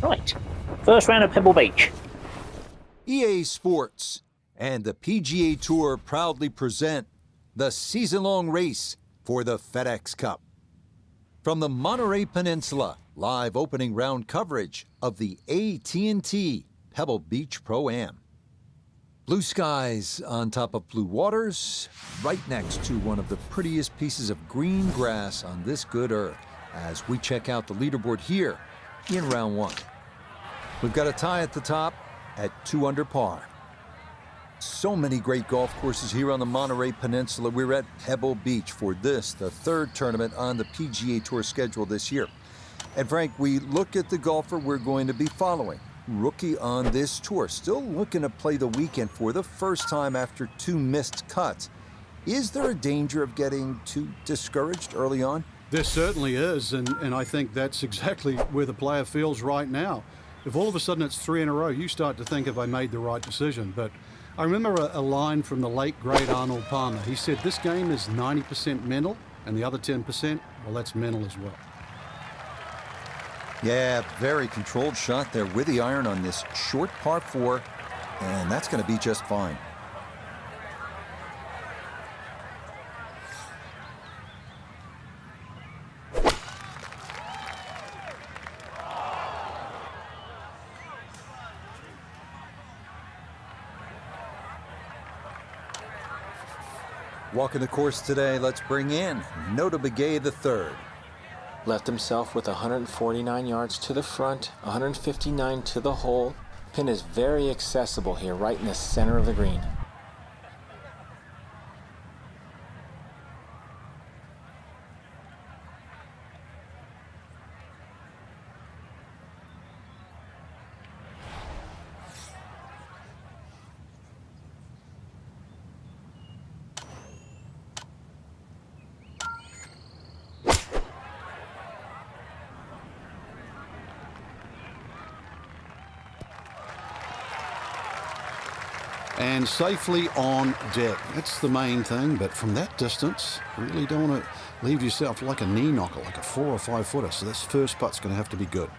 Right, first round of Pebble Beach. EA Sports and the PGA Tour proudly present the season-long race for the FedEx Cup. From the Monterey Peninsula, live opening round coverage of the AT&T Pebble Beach Pro-Am. Blue skies on top of blue waters, right next to one of the prettiest pieces of green grass on this good earth, as we check out the leaderboard here in round one. We've got a tie at the top at 2 under par. So many great golf courses here on the Monterey Peninsula. We're at Pebble Beach for this, the third tournament on the PGA Tour schedule this year. And Frank, we look at the golfer we're going to be following. Rookie on this tour, still looking to play the weekend for the first time after 2 missed cuts. Is there a danger of getting too discouraged early on? There certainly is, and I think that's exactly where the player feels right now. If all of a sudden it's 3 in a row, you start to think, have I made the right decision? But I remember a line from the late, great Arnold Palmer. He said, this game is 90% mental, and the other 10%, well, that's mental as well. Yeah, very controlled shot there with the iron on this short par 4, and that's going to be just fine. Walking the course today, let's bring in Nota Begay III. Left himself with 149 yards to the front, 159 to the hole. Pin is very accessible here, right in the center of the green. And safely on deck. That's the main thing, but from that distance, really don't want to leave yourself like a knee knocker, like a 4 or 5 footer. So this first putt's going to have to be good.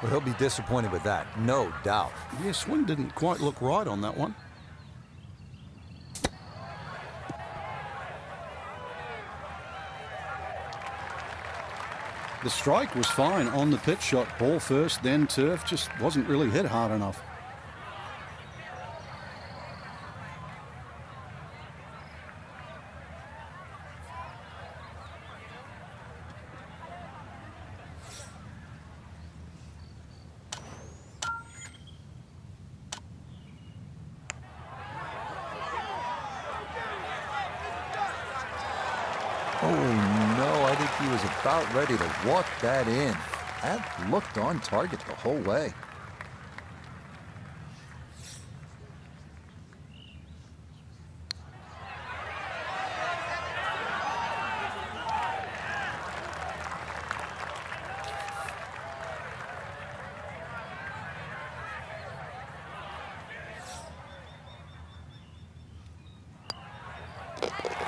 Well, he'll be disappointed with that, no doubt. Yeah, swing didn't quite look right on that one. The strike was fine on the pitch shot. Ball first, then turf. Just wasn't really hit hard enough. I think he was about ready to walk that in. That looked on target the whole way.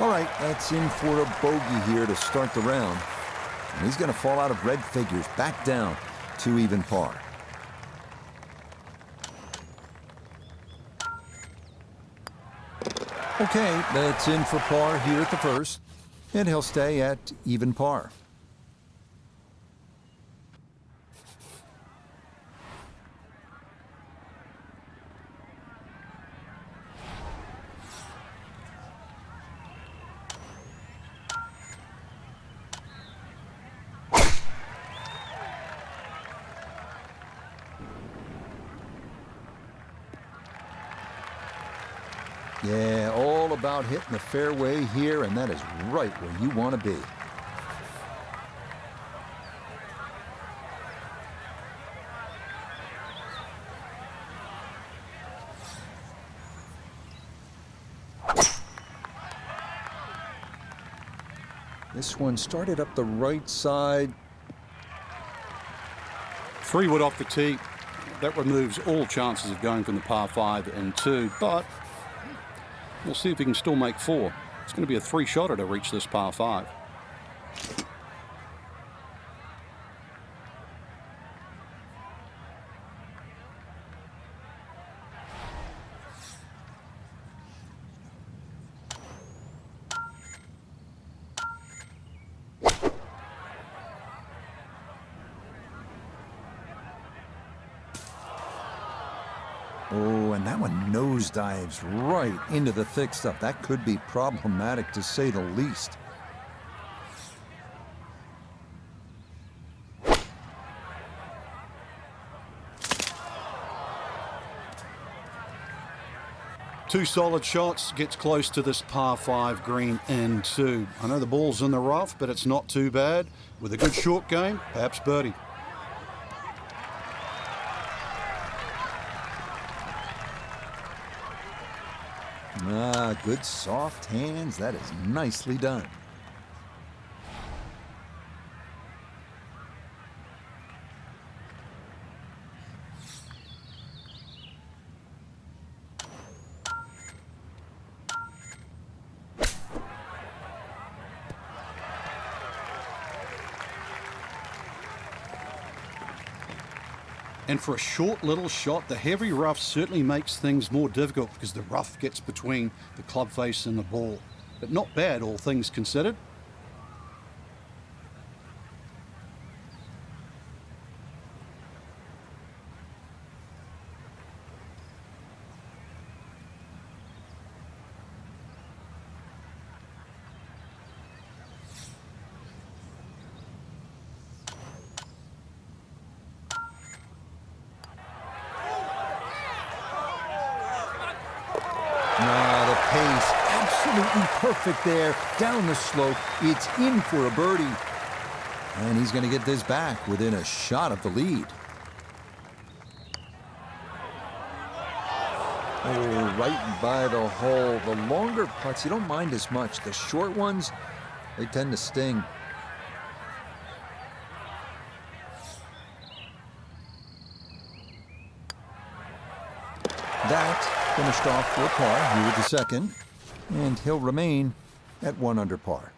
All right, that's in for a bogey here to start the round. And he's going to fall out of red figures, back down to even par. Okay, that's in for par here at the first, and he'll stay at even par. Yeah, all about hitting the fairway here, and that is right where you want to be. This one started up the right side. 3 wood off the tee. that removes all chances of going from the par 5 and 2, but we'll see if he can still make 4. It's going to be a 3-shotter to reach this par 5. Oh, and that one nosedives right into the thick stuff. That could be problematic, to say the least. Two solid shots, gets close to this par 5 green and 2. I know the ball's in the rough, but it's not too bad. With a good short game, perhaps birdie. Ah, good soft hands. That is nicely done. And for a short little shot, the heavy rough certainly makes things more difficult because the rough gets between the club face and the ball. But not bad, all things considered. The pace, absolutely perfect there. Down the slope, it's in for a birdie. And he's going to get this back within a shot of the lead. Oh, right by the hole. The longer putts, you don't mind as much. The short ones, they tend to sting. That finished off for par here with the second, and he'll remain at 1 under par.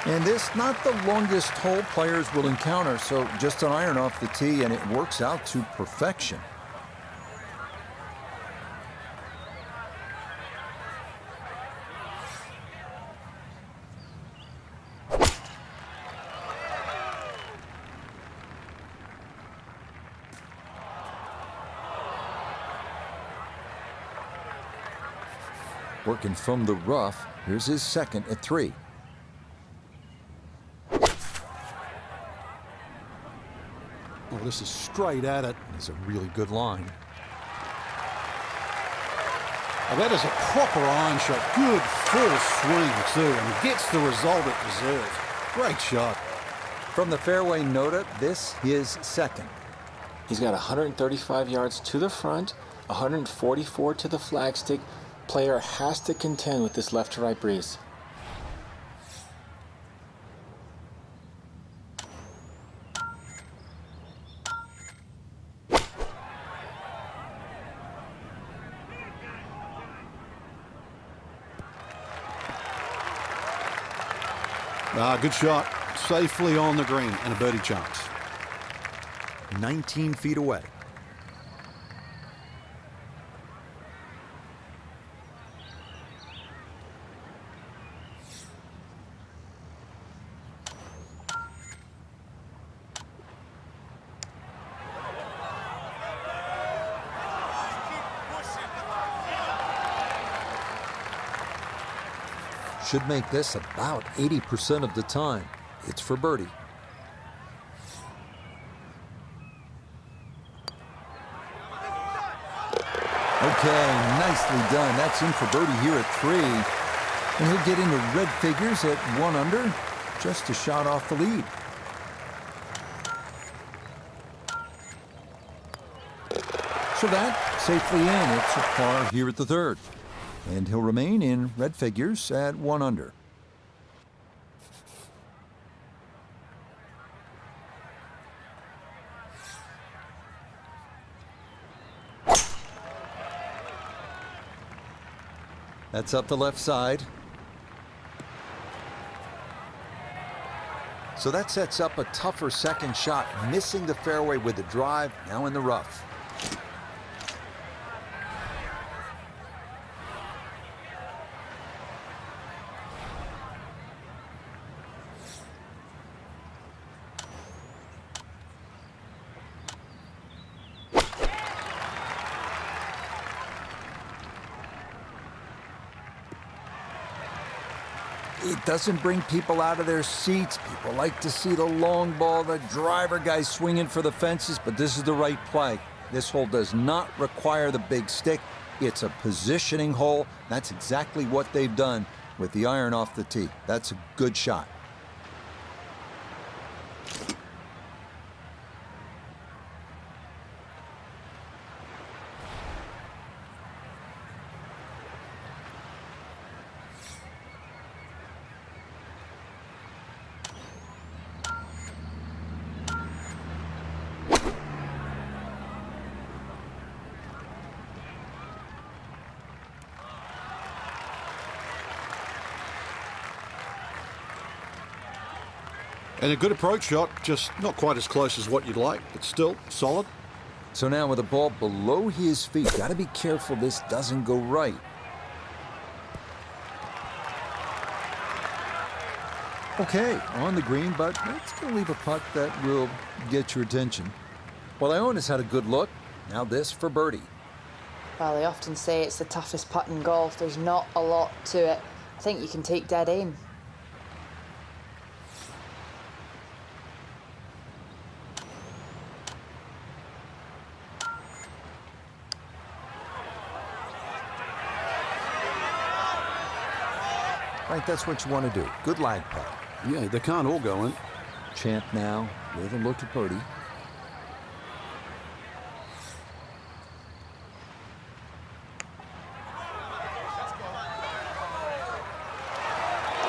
And this, not the longest hole players will encounter, so just an iron off the tee, and it works out to perfection. Working from the rough, here's his second at 3. Well, this is straight at it. It's a really good line. Well, that is a proper iron shot. Good full swing, too, and gets the result it deserves. Great shot. From the fairway nota, this his second. He's got 135 yards to the front, 144 to the flagstick. Player has to contend with this left to right breeze. Good shot. Safely on the green and a birdie chance. 19 feet away. Should make this about 80% of the time. It's for birdie. Okay, nicely done. That's in for birdie here at 3. And he'll get into red figures at 1 under, just a shot off the lead. So that safely in. It's a par here at the third. And he'll remain in red figures at 1 under. That's up the left side. So that sets up a tougher second shot, missing the fairway with the drive, now in the rough. It doesn't bring people out of their seats. People like to see the long ball, the driver guys swinging for the fences, but this is the right play. This hole does not require the big stick. It's a positioning hole. That's exactly what they've done with the iron off the tee. That's a good shot. And a good approach shot, just not quite as close as what you'd like, but still solid. So now with the ball below his feet, got to be careful this doesn't go right. Okay, on the green, but it's going to leave a putt that will get your attention. Well, Iona's had a good look. Now this for birdie. Well, they often say it's the toughest putt in golf. There's not a lot to it. I think you can take dead aim. Right, that's what you want to do. Good lag putt. Yeah, they can't all go in. Champ now with a look at birdie.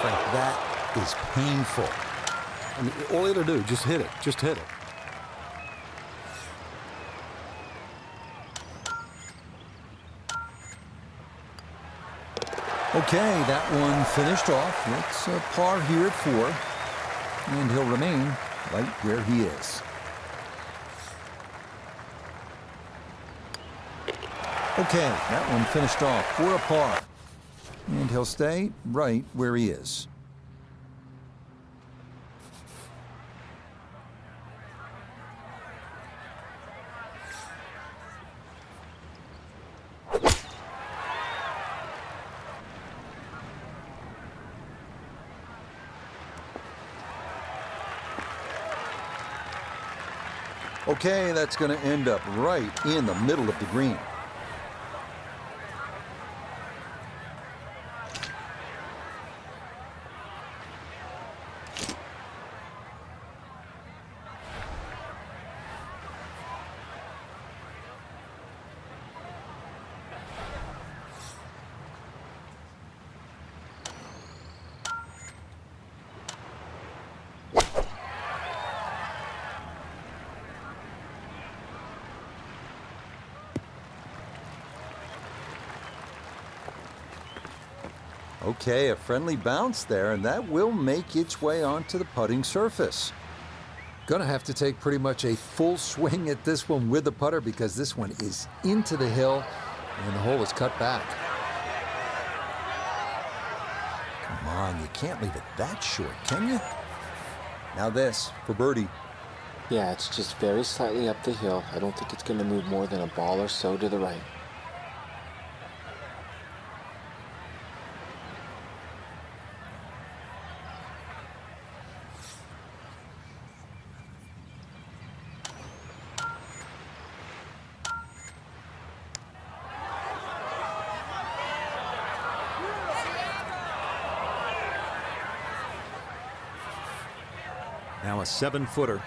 Frank, that is painful. I mean, all you got to do, just hit it. Just hit it. Okay, that one finished off. It's a par here at 4, and he'll remain right where he is. Okay, that one finished off for a par, and he'll stay right where he is. Okay, that's going to end up right in the middle of the green. Okay, a friendly bounce there, and that will make its way onto the putting surface. Gonna have to take pretty much a full swing at this one with the putter because this one is into the hill and the hole is cut back. Come on, you can't leave it that short, can you? Now this for birdie. Yeah, it's just very slightly up the hill. I don't think it's going to move more than a ball or so to the right. Now a 7-footer.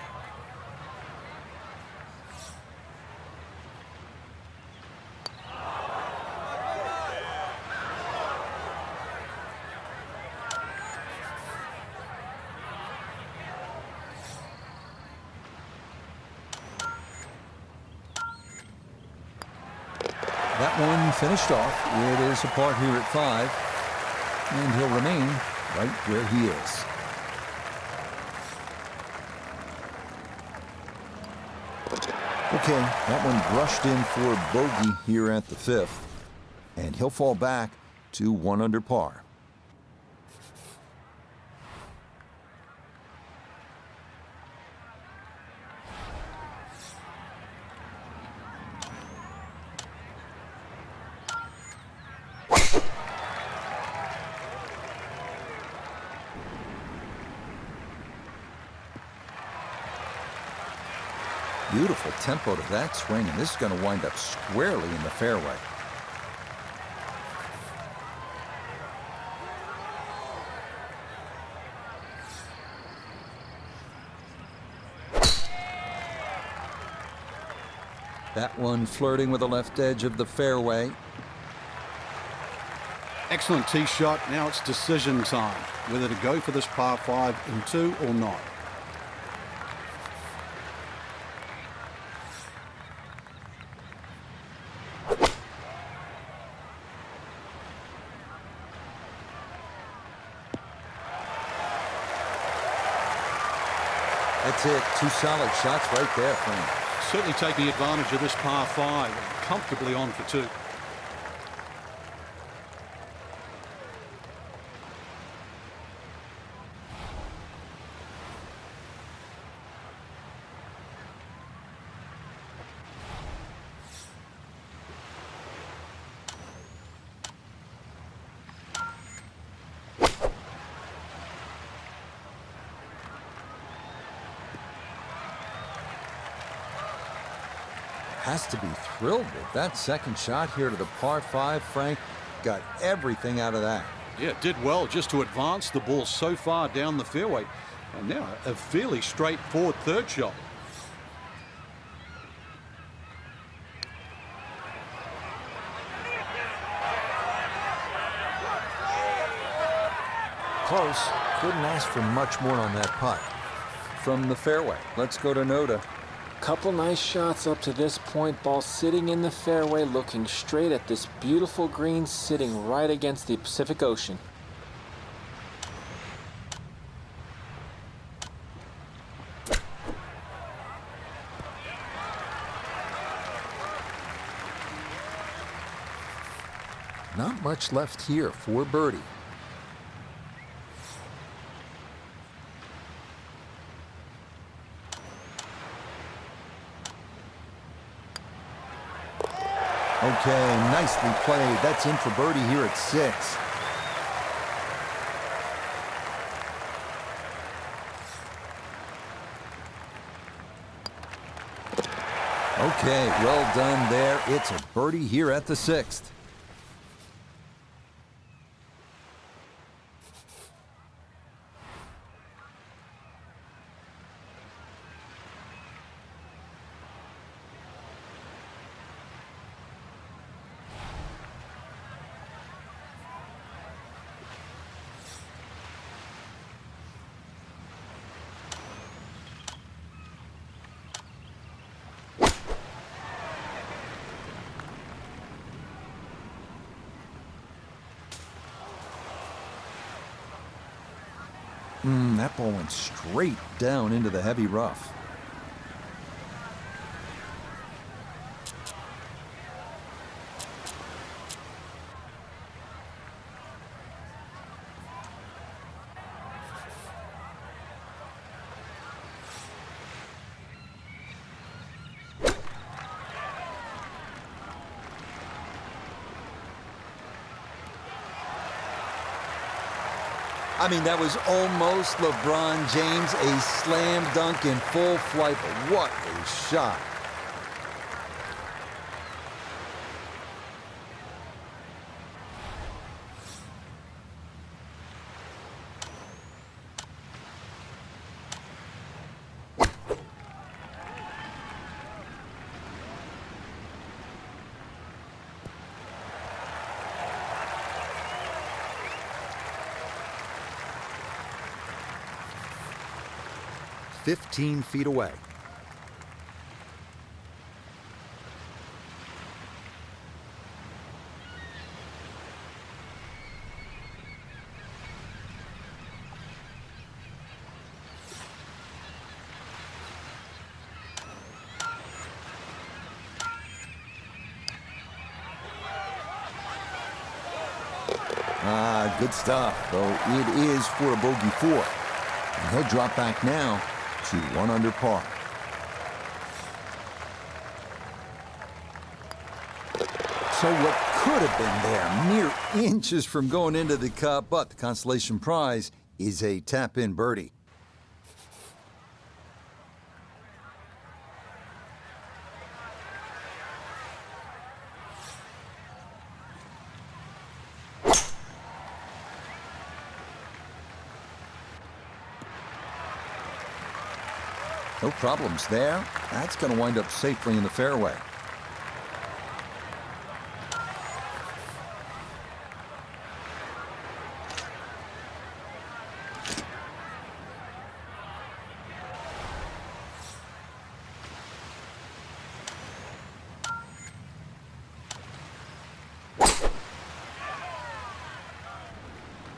That one finished off. It is a par here at 5, and he'll remain right where he is. Okay, that one brushed in for bogey here at the 5th, and he'll fall back to 1 under par. Beautiful tempo to that swing, and this is going to wind up squarely in the fairway. That one flirting with the left edge of the fairway. Excellent tee shot. Now it's decision time, whether to go for this par 5 in 2 or not. That's it. 2 solid shots right there, Frank. Certainly taking advantage of this par 5 and comfortably on for 2. Has to be thrilled with that second shot here to the par 5, Frank. Got everything out of that. Yeah, did well just to advance the ball so far down the fairway. And now a fairly straightforward third shot. Close. Couldn't ask for much more on that putt. From the fairway, let's go to Noda. Couple nice shots up to this point. Ball sitting in the fairway, looking straight at this beautiful green sitting right against the Pacific Ocean. Not much left here for birdie. Okay, nicely played. That's in for birdie here at 6. Okay, well done there. It's a birdie here at the 6th. That ball went straight down into the heavy rough. I mean, that was almost LeBron James, a slam dunk in full flight, but what a shot. 15 feet away. Good stuff, though it is for a bogey 4. And he'll drop back now to 1 under par. So what could have been there, mere inches from going into the cup, but the consolation prize is a tap-in birdie. No problems there. That's going to wind up safely in the fairway.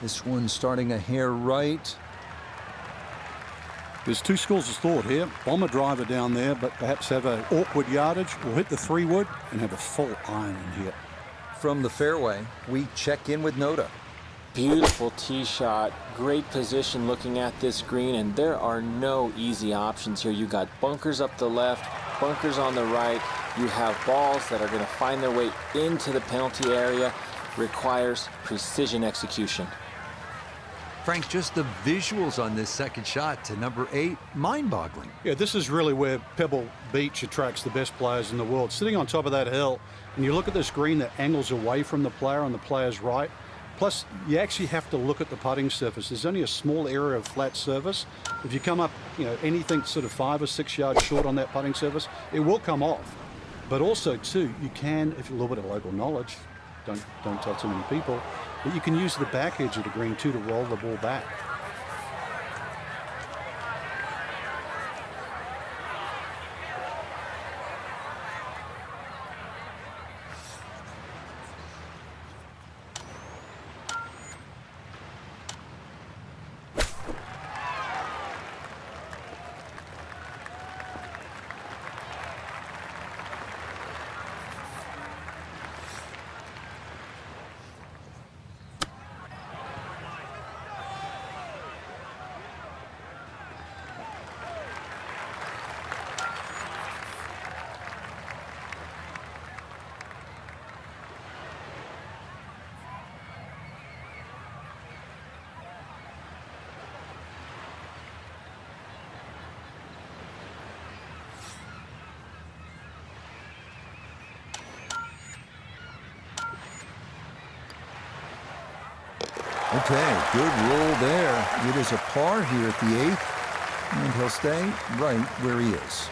This one's starting a hair right. There's two schools of thought here. Bomb a driver down there, but perhaps have an awkward yardage, or hit the 3-wood and have a full iron in here. From the fairway, we check in with Noda. Beautiful tee shot, great position looking at this green, and there are no easy options here. You got bunkers up the left, bunkers on the right. You have balls that are going to find their way into the penalty area. Requires precision execution. Frank, just the visuals on this second shot to number 8, mind-boggling. Yeah, this is really where Pebble Beach attracts the best players in the world. Sitting on top of that hill, and you look at this green that angles away from the player on the player's right. Plus, you actually have to look at the putting surface. There's only a small area of flat surface. If you come up, anything sort of 5 or 6 yards short on that putting surface, it will come off. But also, too, you can, if you have a little bit of local knowledge, don't tell too many people, but you can use the back edge of the green too to roll the ball back. Okay, good roll there. It is a par here at the 8th, and he'll stay right where he is.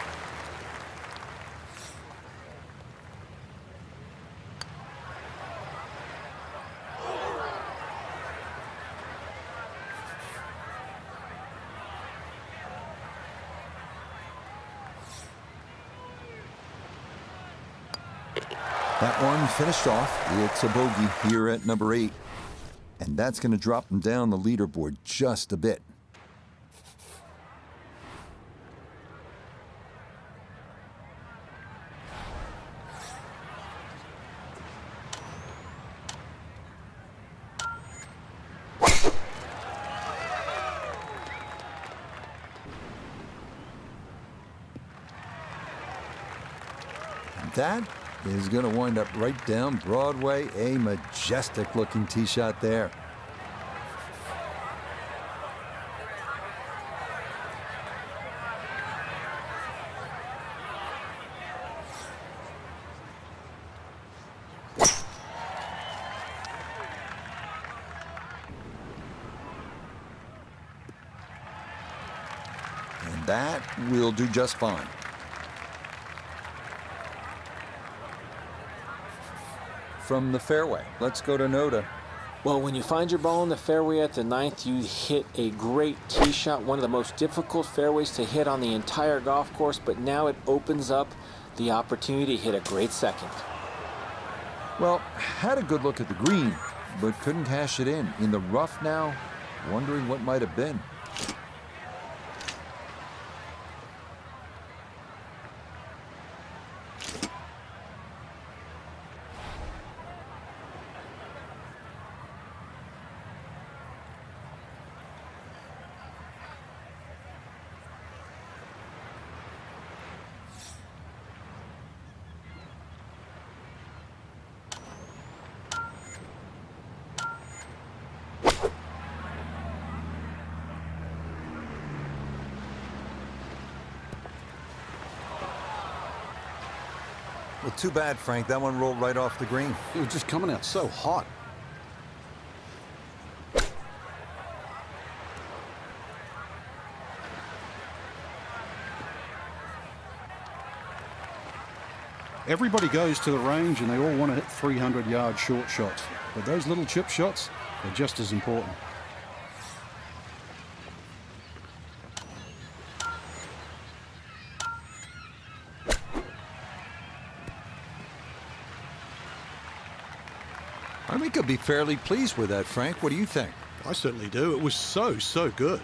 That one finished off. It's a bogey here at number 8. And that's going to drop him down the leaderboard just a bit. And that is going to wind up right down Broadway. A majestic looking tee shot there. And that will do just fine. From the fairway, let's go to Noda. Well, when you find your ball in the fairway at the 9th, you hit a great tee shot, one of the most difficult fairways to hit on the entire golf course, but now it opens up the opportunity to hit a great second. Well, had a good look at the green, but couldn't cash it in. In the rough now, wondering what might have been. Well, too bad, Frank. That one rolled right off the green. It was just coming out so hot. Everybody goes to the range and they all want to hit 300-yard short shots. But those little chip shots are just as important. I think I'd be fairly pleased with that, Frank. What do you think? I certainly do. It was so good.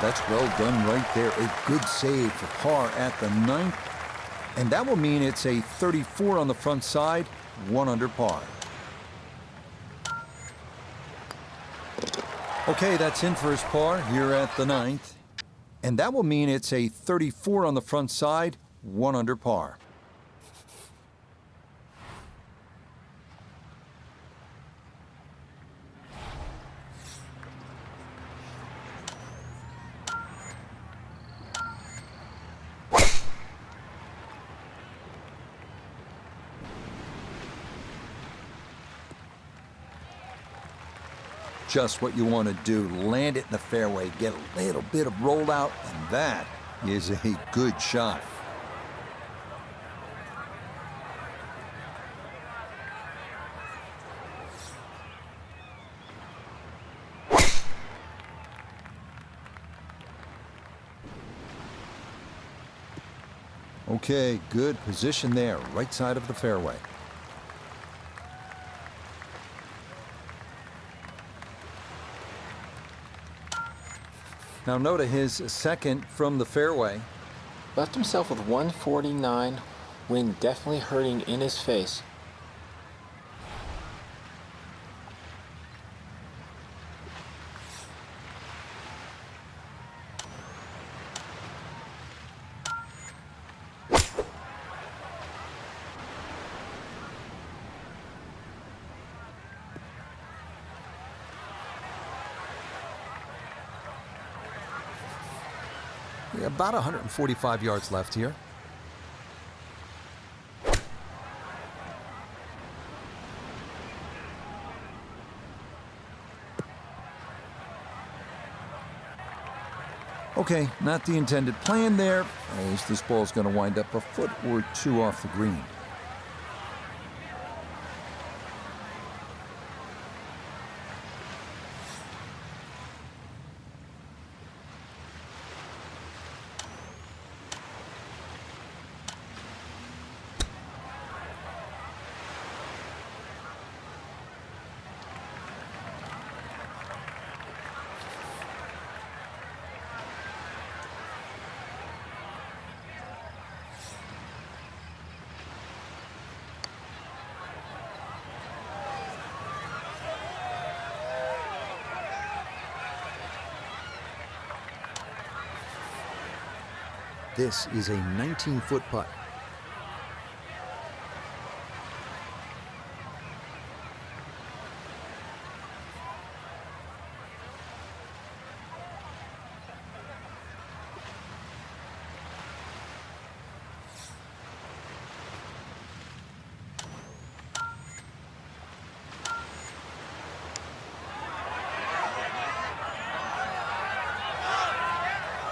That's well done right there. A good save for par at the 9th. And that will mean it's a 34 on the front side, 1 under par. Okay, that's in for his par here at the 9th. And that will mean it's a 34 on the front side, 1 under par. Just what you want to do. Land it in the fairway, get a little bit of rollout, and that is a good shot. Okay, good position there, right side of the fairway. Now note his second from the fairway. Left himself with 149, wind definitely hurting in his face. About 145 yards left here. Okay, not the intended plan there, as this ball's going to wind up a foot or 2 off the green. This is a 19-foot putt.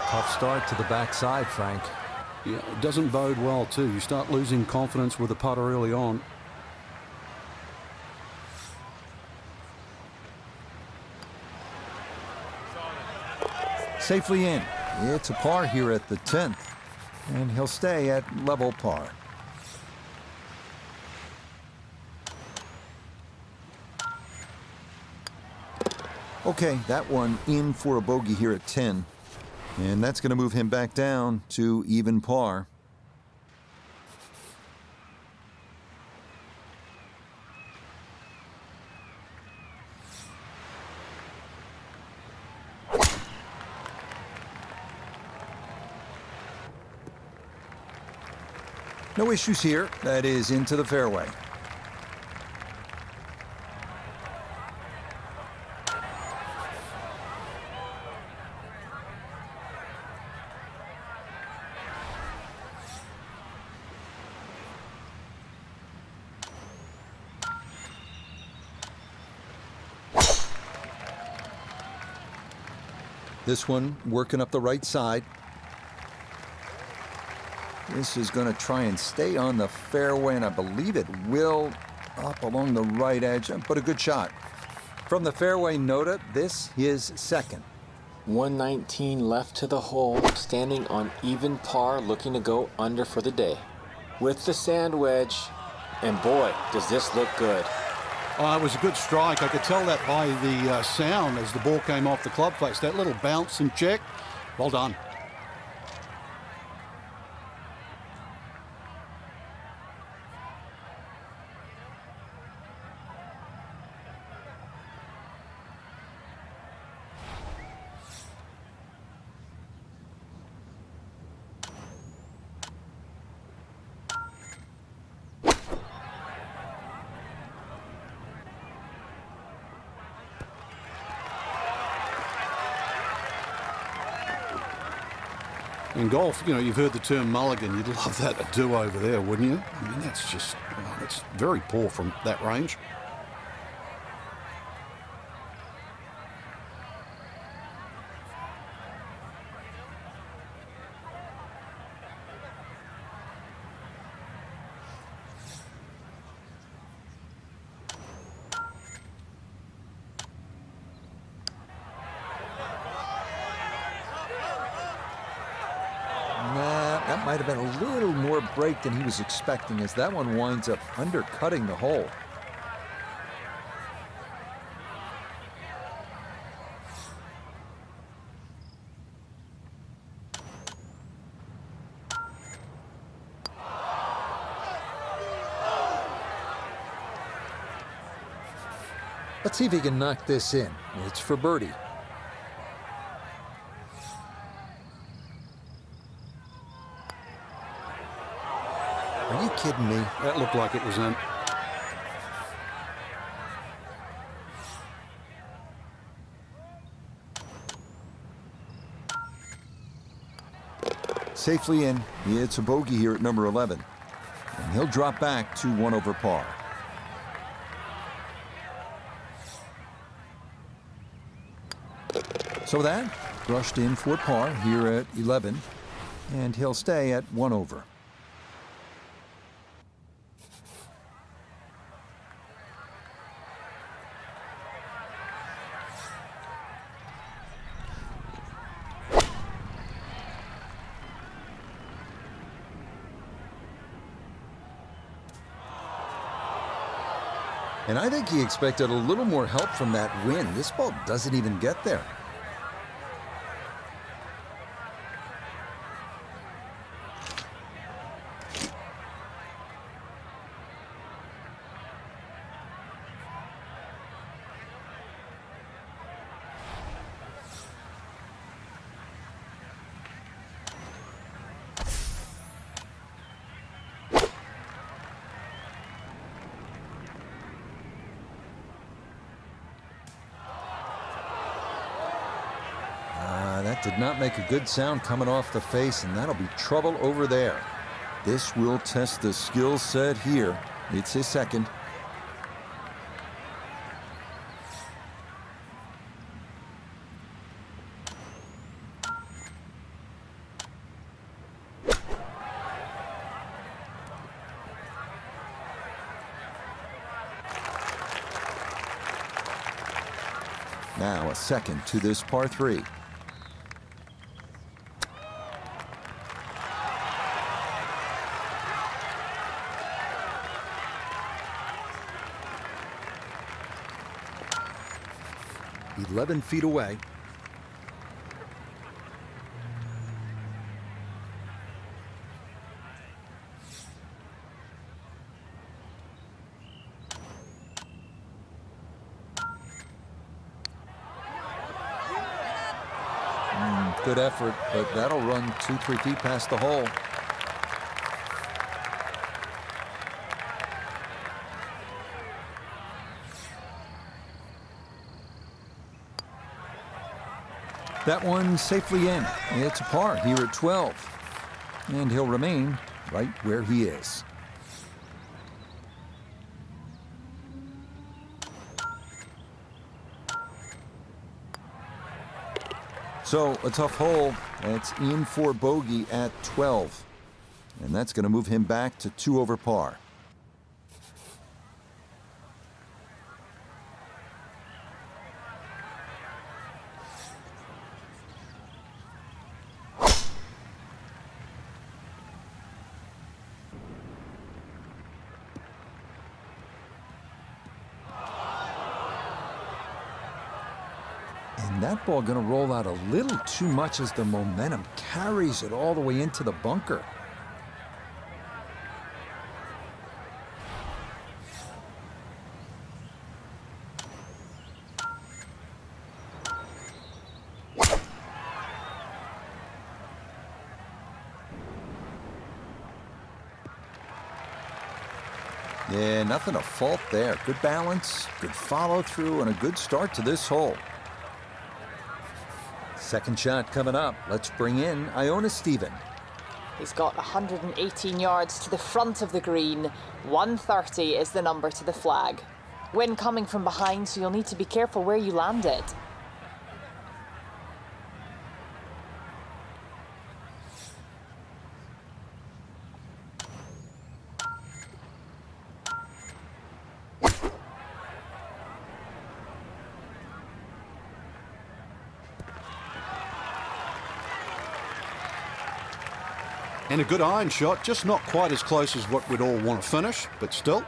Tough start to the backside, Frank. Yeah, it doesn't bode well, too. You start losing confidence with the putter early on. Safely in. It's a par here at the 10th, and he'll stay at level par. Okay, that one in for a bogey here at 10, and that's going to move him back down to even par. No issues here. That is into the fairway. This one working up the right side. This is going to try and stay on the fairway, and I believe it will, up along the right edge, but a good shot. From the fairway, Noda, this is second. 119 left to the hole, standing on even par, looking to go under for the day. With the sand wedge, and boy, does this look good. Oh, it was a good strike. I could tell that by the sound as the ball came off the club face. That little bounce and check, well done. In golf, you know, you've heard the term mulligan. You'd love that to do over there, wouldn't you? I mean, that's just, oh, that's very poor from that range. That might have been a little more break than he was expecting, as that one winds up undercutting the hole. Let's see if he can knock this in. It's for birdie. Are you kidding me? That looked like it was in. Safely in. It's a bogey here at number 11. And he'll drop back to 1 over par. So that brushed in for par here at 11. And he'll stay at 1 over. And I think he expected a little more help from that wind. This ball doesn't even get there. That did not make a good sound coming off the face, and that'll be trouble over there. This will test the skill set here. It's his second. Now a second to this par 3. "11 feet away." Good effort, but that'll run 2-3 feet past the hole. That one safely in. It's a par here at 12. And he'll remain right where he is. So a tough hole. It's in for bogey at 12. And that's going to move him back to 2 over par. And that ball going to roll out a little too much as the momentum carries it all the way into the bunker. Yeah, nothing to fault there. Good balance, good follow through, and a good start to this hole. Second shot coming up. Let's bring in Iona Stephen. He's got 118 yards to the front of the green. 130 is the number to the flag. Wind coming from behind, so you'll need to be careful where you land it. And a good iron shot, just not quite as close as what we'd all want to finish, but still.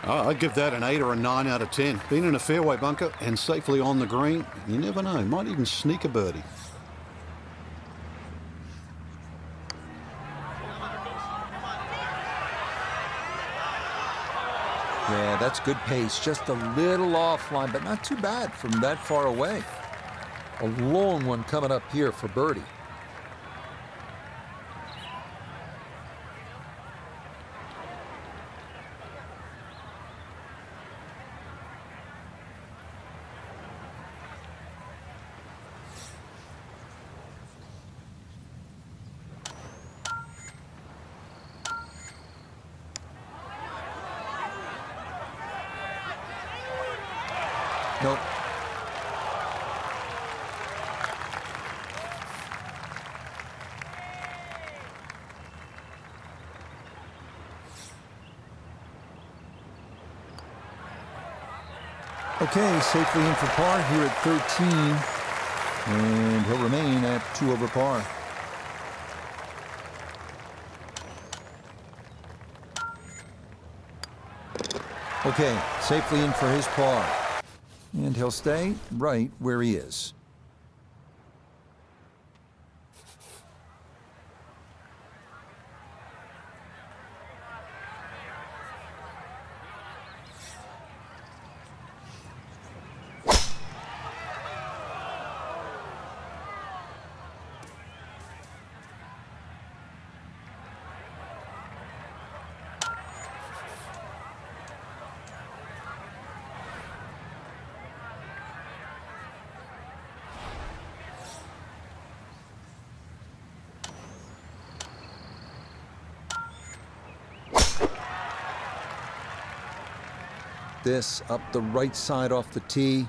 Oh, I'd give that an 8 or a 9 out of 10. Been in a fairway bunker and safely on the green. You never know, might even sneak a birdie. Yeah, that's good pace. Just a little offline, but not too bad from that far away. A long one coming up here for birdie. Nope. Okay, safely in for par here at 13. And he'll remain at 2 over par. Okay, safely in for his par. And he'll stay right where he is. This up the right side off the tee.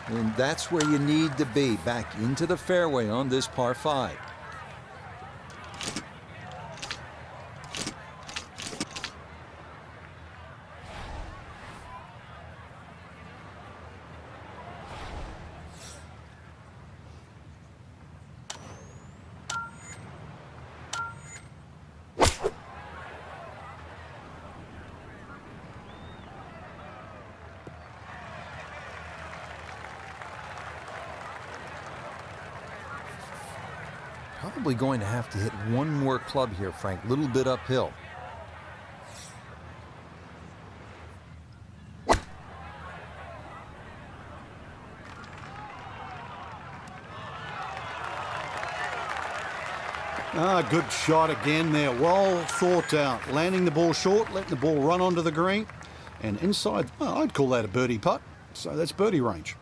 And that's where you need to be, back into the fairway on this par 5. Probably going to have to hit one more club here, Frank. A little bit uphill. Good shot again there. Well thought out. Landing the ball short, letting the ball run onto the green. And inside, well, I'd call that a birdie putt. So that's birdie range.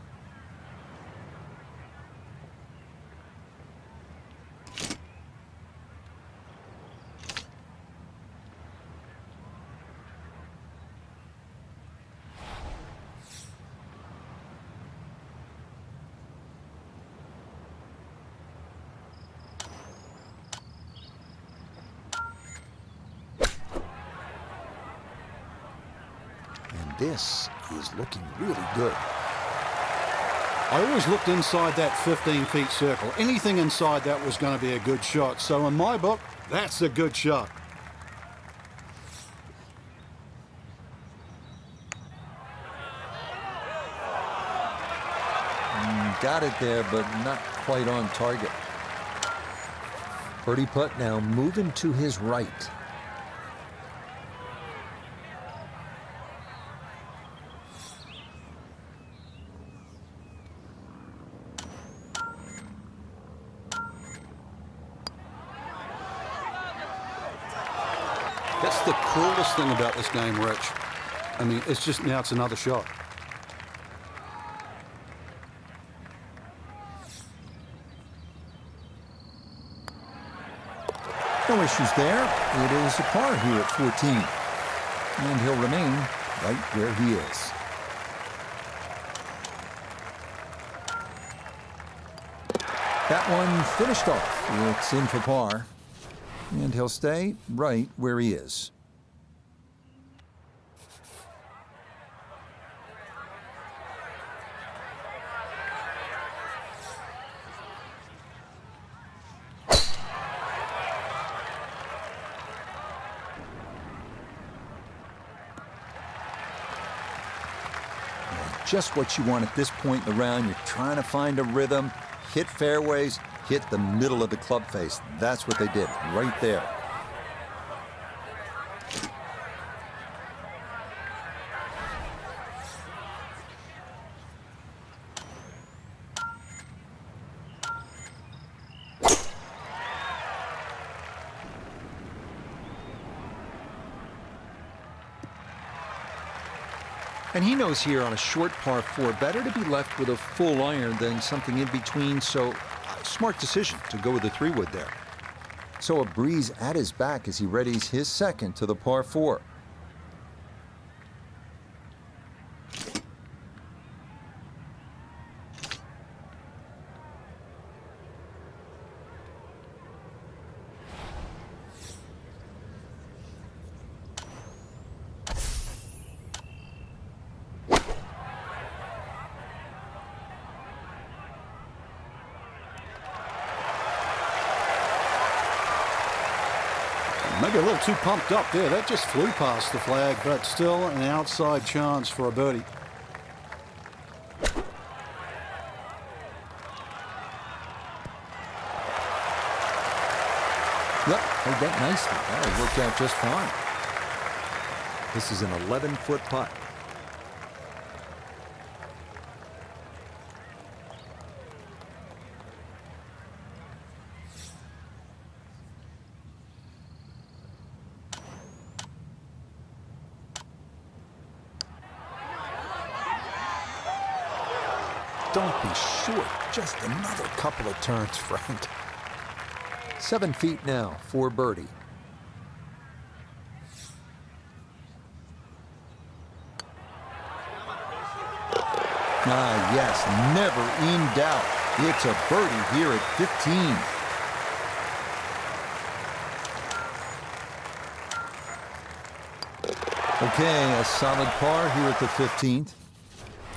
This is looking really good. I always looked inside that 15-feet circle. Anything inside that was going to be a good shot. So in my book, that's a good shot. Got it there, but not quite on target. Birdie putt now moving to his right. That's the coolest thing about this game, Rich. I mean, it's just now it's another shot. No issues there. It is a par here at 14. And he'll remain right where he is. That one finished off. It's in for par. And he'll stay right where he is. Just what you want at this point in the round. You're trying to find a rhythm, hit fairways, hit the middle of the club face. That's what they did right there. And he knows here on a short par 4, better to be left with a full iron than something in between, so smart decision to go with the 3-wood there. So a breeze at his back as he readies his second to the par 4. Maybe a little too pumped up there. That just flew past the flag, but still an outside chance for a birdie. Yep, played that nicely. That worked out just fine. This is an 11-foot putt. Don't be short. Just another couple of turns, Frank. 7 feet now for birdie. Ah, yes, never in doubt. It's a birdie here at 15. Okay, a solid par here at the 15th.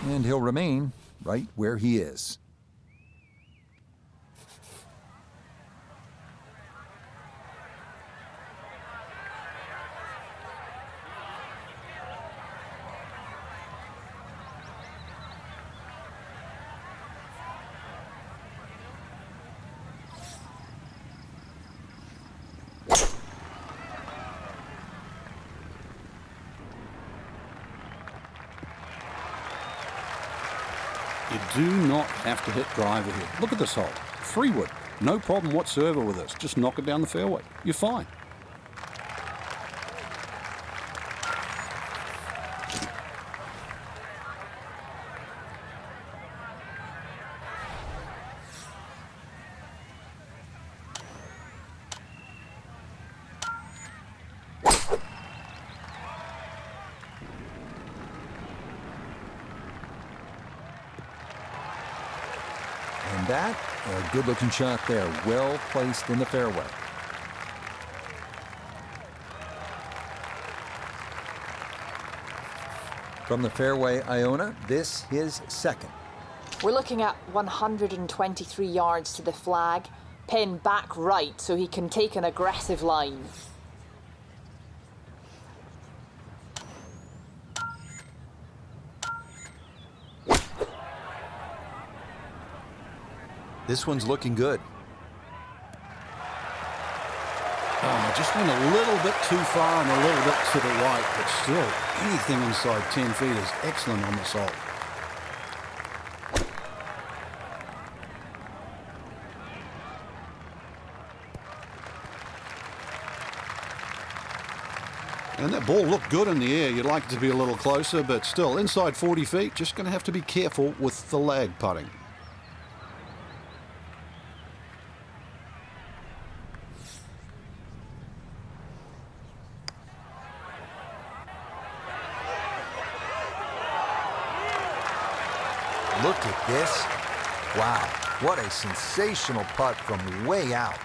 And he'll remain right where he is. You do not have to hit driver here. Look at this hole. 3 wood. No problem whatsoever with this. Just knock it down the fairway. You're fine. And that, a good-looking shot there, well placed in the fairway. From the fairway, Iona, this his second. We're looking at 123 yards to the flag, pin back right so he can take an aggressive line. This one's looking good. Just went a little bit too far and a little bit to the right, but still, anything inside 10 feet is excellent on this hole. And that ball looked good in the air. You'd like it to be a little closer, but still, inside 40 feet, just going to have to be careful with the lag putting. Look at this. Wow, what a sensational putt from way out.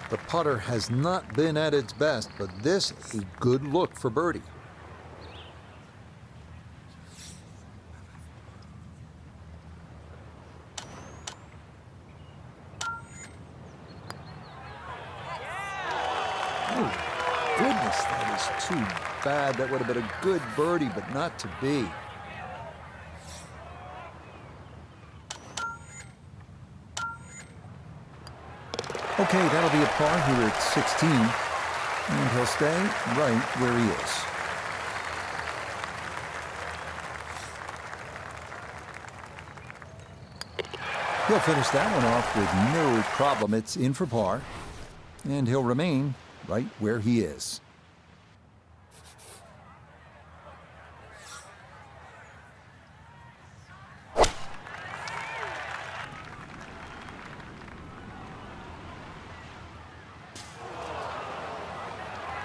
The putter has not been at its best, but this a good look for birdie. Oh, goodness, that is too bad. That would have been a good birdie, but not to be. Okay, that'll be a par here at 16, and he'll stay right where he is. He'll finish that one off with no problem. It's in for par, and he'll remain right where he is.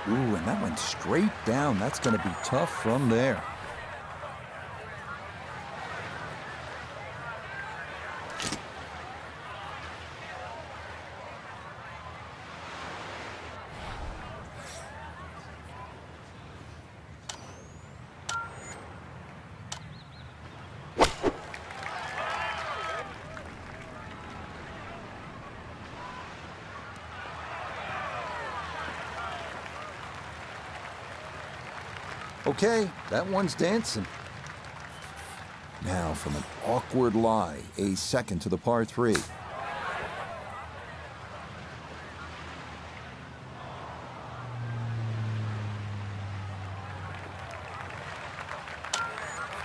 Ooh, and that went straight down. That's going to be tough from there. Okay, that one's dancing. Now from an awkward lie, a second to the par 3.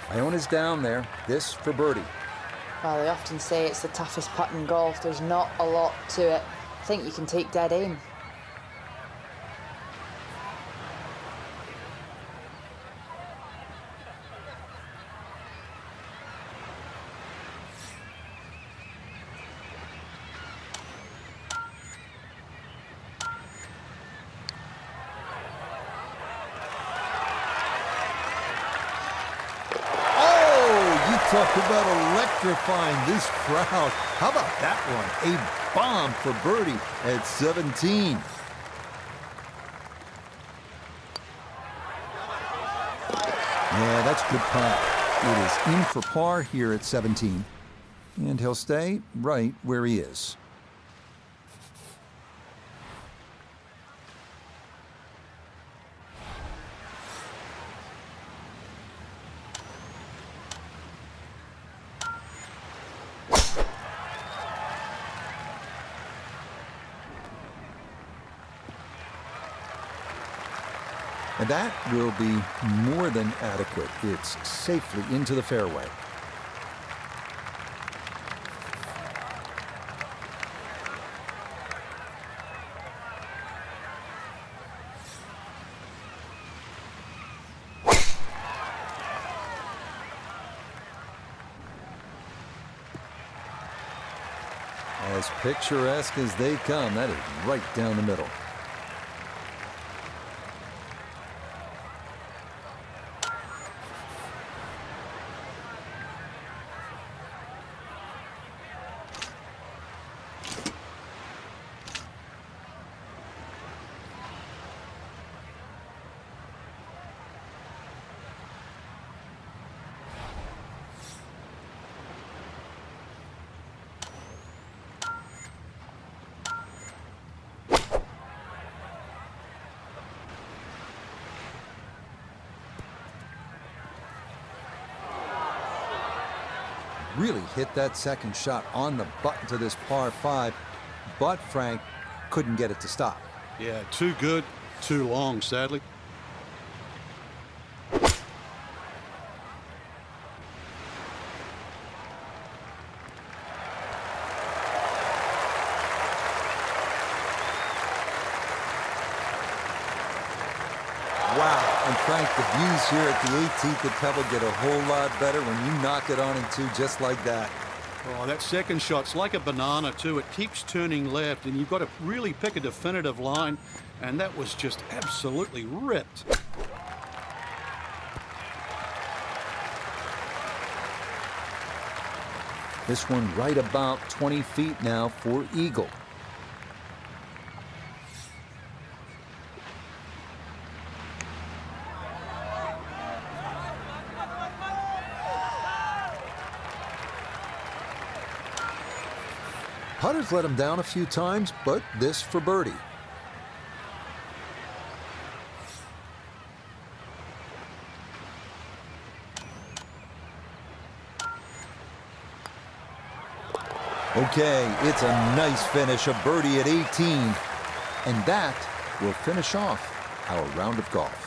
Iona's down there. This for birdie. Well, they often say it's the toughest putt in golf. There's not a lot to it. I think you can take dead aim. Talk about electrifying this crowd. How about that one? A bomb for birdie at 17. Yeah, that's good putt. It is in for par here at 17. And he'll stay right where he is. And that will be more than adequate. It's safely into the fairway. As picturesque as they come, that is right down the middle. Really hit that second shot on the button to this par 5, but Frank couldn't get it to stop. Yeah, too good, too long, sadly. Wow, and Frank, the views here at the 18th at Pebble get a whole lot better when you knock it on in two just like that. Oh, that second shot's like a banana, too. It keeps turning left, and you've got to really pick a definitive line, and that was just absolutely ripped. This one right about 20 feet now for eagle. Putter's let him down a few times, but this for birdie. Okay, it's a nice finish, a birdie at 18. And that will finish off our round of golf.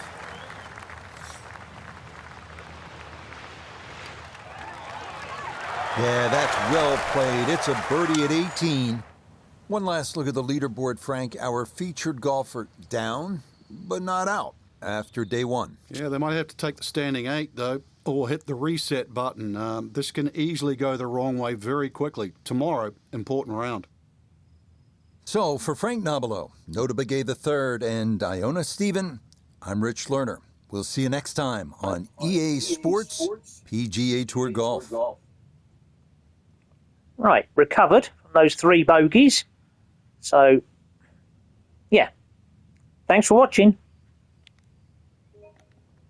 Yeah, that's well played. It's a birdie at 18. One last look at the leaderboard, Frank. Our featured golfer down, but not out after day one. Yeah, they might have to take the standing 8, though, or hit the reset button. This can easily go the wrong way very quickly. Tomorrow, important round. So, for Frank Nobilo, Nota Begay III, and Iona Stephen, I'm Rich Lerner. We'll see you next time on EA Sports PGA Tour Golf. Right, recovered from those 3 bogeys. So, yeah. Thanks for watching.